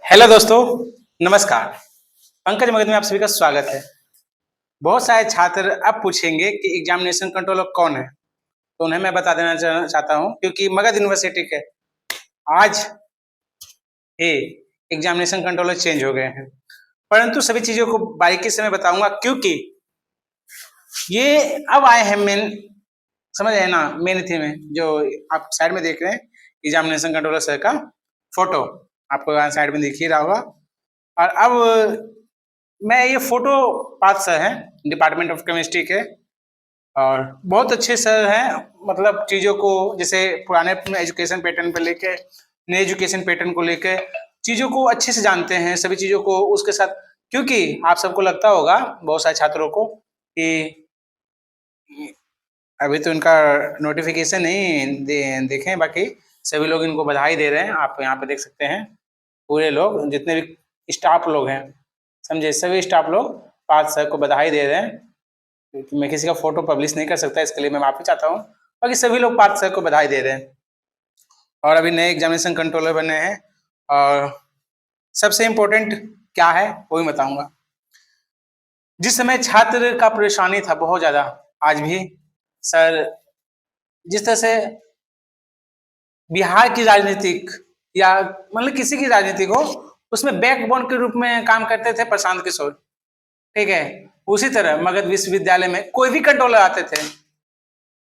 Hello दोस्तों, नमस्कार। पंकज मगध में आप सभी का स्वागत है। बहुत सारे छात्र अब पूछेंगे कि एग्जामिनेशन कंट्रोलर कौन है, तो उन्हें मैं बता देना चाहता हूं क्योंकि मगध यूनिवर्सिटी के आज ये एग्जामिनेशन कंट्रोलर चेंज हो गए हैं। परंतु सभी चीजों को बारीकी से मैं बताऊंगा क्योंकि ये अब आए हैं मेन, समझ रहे हैं ना, मेन थीम है जो आप साइड में देख रहे हैं। एग्जामिनेशन कंट्रोलर सर का फोटो आपको यहाँ साइड में दिख ही रहा होगा। और अब मैं ये फोटो पार्थ सर हैं, डिपार्टमेंट ऑफ केमिस्ट्री के, और बहुत अच्छे सर हैं। मतलब चीज़ों को जैसे पुराने एजुकेशन पैटर्न पे लेके नए एजुकेशन पैटर्न को लेके चीज़ों को अच्छे से जानते हैं, सभी चीज़ों को उसके साथ। क्योंकि आप सबको लगता होगा, बहुत सारे छात्रों को, कि अभी तो इनका नोटिफिकेशन नहीं देखें, बाकी सभी लोग इनको बधाई दे रहे हैं। आप यहाँ पे देख सकते हैं पूरे लोग, जितने भी स्टाफ लोग हैं, समझे, सभी स्टाफ लोग पार्थ सर को बधाई दे रहे हैं। क्योंकि मैं किसी का फोटो पब्लिश नहीं कर सकता, इसके लिए मैं माफी चाहता हूँ। बाकी सभी लोग पार्थ सर को बधाई दे रहे हैं और अभी नए एग्जामिनेशन कंट्रोलर बने हैं। और सबसे इम्पोर्टेंट क्या है वो भी बताऊंगा। जिस समय छात्र का परेशानी था बहुत ज्यादा, आज भी सर जिस तरह से बिहार की राजनीतिक या मतलब किसी की राजनीतिक हो, उसमें बैकबोन के रूप में काम करते थे प्रशांत किशोर, ठीक है। उसी तरह मगध विश्वविद्यालय में कोई भी कंट्रोलर आते थे,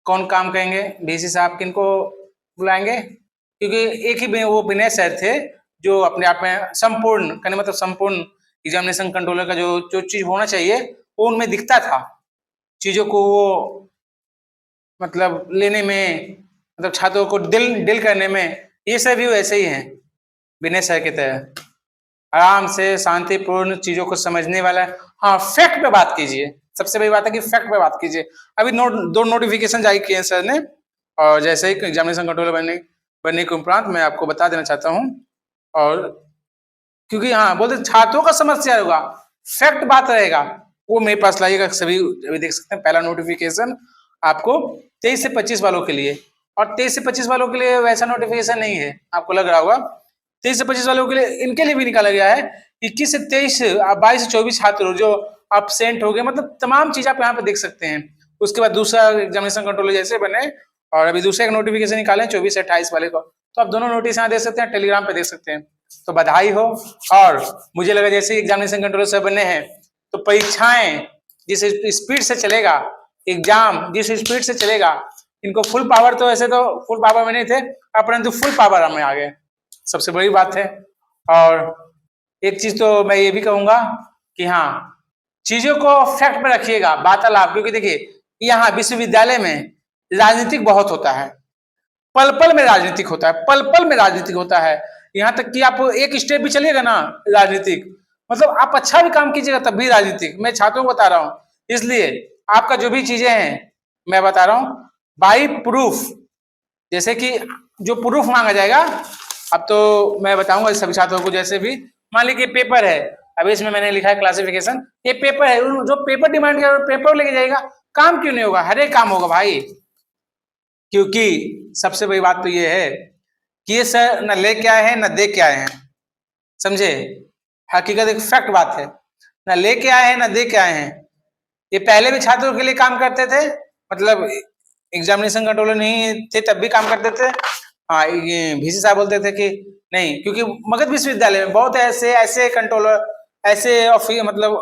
कौन काम करेंगे, वीसी साहब किनको बुलाएंगे, क्योंकि एक ही वो विनय सर थे जो अपने आप में संपूर्ण, कहने मतलब संपूर्ण एग्जामिनेशन कंट्रोलर का जो जो चीज होना चाहिए वो उनमें दिखता था। चीजों को वो मतलब लेने में, मतलब छात्रों को दिल डील करने में, ये सब भी वैसे ही हैं विनय सर की तरह, आराम से शांतिपूर्ण चीजों को समझने वाला है। हाँ, फैक्ट पे बात कीजिए, सबसे बड़ी बात है कि फैक्ट पे बात कीजिए। अभी दो नोटिफिकेशन जारी किए हैं सर ने, और जैसे ही एग्जामिनेशन कंट्रोलर बनने के उपरांत मैं आपको बता देना चाहता हूँ। और क्योंकि हाँ बोलते छात्रों का समस्या होगा, फैक्ट बात रहेगा, वो मेरे पास लाइएगा। सभी अभी देख सकते हैं पहला नोटिफिकेशन आपको 23 से 25 वालों के लिए, और 23 से 25 वालों के लिए वैसा नोटिफिकेशन नहीं है, आपको लग रहा होगा। 23 से 25 वालों के लिए, इनके लिए भी निकाला गया है 21 से 23, 22 से 24 छात्र जो अपसेंट हो गए, मतलब तमाम चीज आप यहाँ पे देख सकते हैं। उसके बाद दूसरा एग्जामिनेशन कंट्रोलर जैसे बने, और अभी दूसरा एक नोटिफिकेशन निकाले 24 से 28 वाले को, तो आप दोनों नोटिस यहाँ देख सकते हैं, टेलीग्राम पे देख सकते हैं। तो बधाई हो। और मुझे लगा जैसे एग्जामिनेशन कंट्रोलर सर बने हैं तो परीक्षाएं जिस स्पीड से चलेगा, एग्जाम जिस स्पीड से चलेगा, इनको फुल पावर, तो ऐसे तो फुल पावर में नहीं थे, परंतु फुल पावर हमें आ गए, सबसे बड़ी बात है। और एक चीज तो मैं ये भी कहूंगा कि हाँ, चीजों को फैक्ट पे रखिएगा, वार्तालाप, क्योंकि देखिए यहाँ विश्वविद्यालय में राजनीतिक बहुत होता है, पल पल में राजनीतिक होता है, पल पल में राजनीतिक होता है। यहाँ तक कि आप एक स्टेप भी चलिएगा ना राजनीतिक, मतलब आप अच्छा भी काम कीजिएगा तब भी राजनीतिक। मैं छात्रों को बता रहा हूँ, इसलिए आपका जो भी चीजें हैं मैं बता रहा हूँ बाई प्रूफ, जैसे कि जो प्रूफ मांगा जाएगा। अब तो मैं बताऊंगा सभी छात्रों को, जैसे भी मान लीजिए पेपर है, अभी इसमें मैंने लिखा है क्लासिफिकेशन, ये पेपर है, जो पेपर डिमांड किया पेपर लेके जाएगा, काम क्यों नहीं होगा, हर एक काम होगा भाई। क्योंकि सबसे बड़ी बात तो ये है कि ये सर न लेके आए हैं न दे के आए हैं, समझे, हकीकत एक फैक्ट बात है, न लेके आए हैं न दे के आए हैं। ये पहले भी छात्रों के लिए काम करते थे, मतलब एग्जामिनेशन कंट्रोलर नहीं थे तब भी काम करते थे। हाँ, ये वीसी साहब बोलते थे कि नहीं, क्योंकि मगध विश्वविद्यालय में बहुत ऐसे ऐसे कंट्रोलर, ऐसे मतलब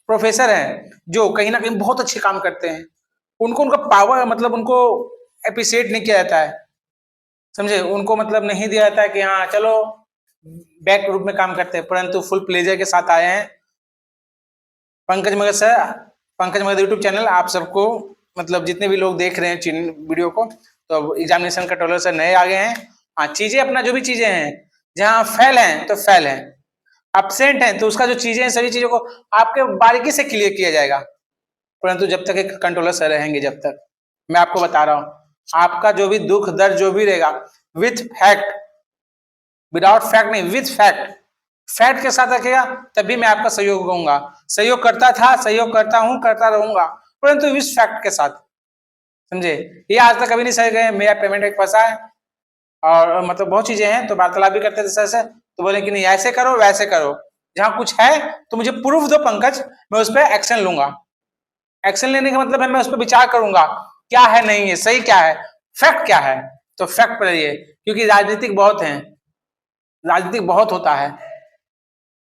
प्रोफेसर हैं जो कहीं ना कहीं बहुत अच्छे काम करते हैं, उनको उनका पावर, मतलब उनको अप्रिशिएट नहीं किया जाता है, समझे, उनको मतलब नहीं दिया जाता है कि हाँ चलो बैक रूप में काम करते हैं, परंतु फुल प्लेजर के साथ आए हैं Pankaj Magadh sir. Pankaj Magadh YouTube channel आप सबको, मतलब जितने भी लोग देख रहे हैं वीडियो को, तो अब एग्जामिनेशन कंट्रोलर से नए आ गए हैं। हाँ, चीजें अपना जो भी चीजें हैं, जहाँ फेल हैं तो फेल हैं, अपसेंट हैं तो उसका जो चीजें हैं सभी चीजों को आपके बारीकी से क्लियर किया जाएगा। परंतु जब तक एक कंट्रोलर सर रहेंगे, जब तक, मैं आपको बता रहा हूँ, आपका जो भी दुख दर्द जो भी रहेगा, विथ फैक्ट, विदाउट फैक्ट नहीं, विथ फैक्ट, फैक्ट के साथ रखेगा तभी मैं आपका सहयोग करूंगा। सहयोग करता था, सहयोग करता हूं, करता रहूंगा, परंतु विथ फैक्ट के साथ, समझे। ये आज तक कभी नहीं सह गए, मेरा पेमेंट एक फंसा है, और मतलब बहुत चीजें हैं, तो वार्तालाप भी करते थे सर से, तो बोले कि नहीं ऐसे करो वैसे करो, जहां कुछ है तो मुझे प्रूफ दो पंकज, मैं उस पर एक्शन लूंगा। एक्शन लेने का मतलब है मैं उस पर विचार करूंगा क्या है, नहीं है, सही क्या है, फैक्ट क्या है। तो फैक्ट पर रहिए, क्योंकि राजनीतिक बहुत है, राजनीतिक बहुत होता है।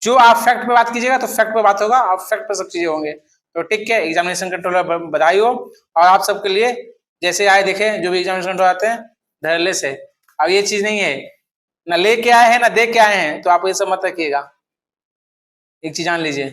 जो आप फैक्ट पे बात कीजिएगा तो फैक्ट पे बात होगा, आप फैक्ट पे सब चीजें होंगे। तो ठीक है, एग्जामिनेशन कंट्रोलर बधाई हो। और आप सबके लिए जैसे आए देखे, जो भी एग्जामिनेशन कंट्रोलर आते हैं धड़ल्ले से। अब ये चीज नहीं है ना लेके आए हैं ना दे के आए हैं, तो आप ये सब मत रखिएगा, एक चीज जान लीजिए।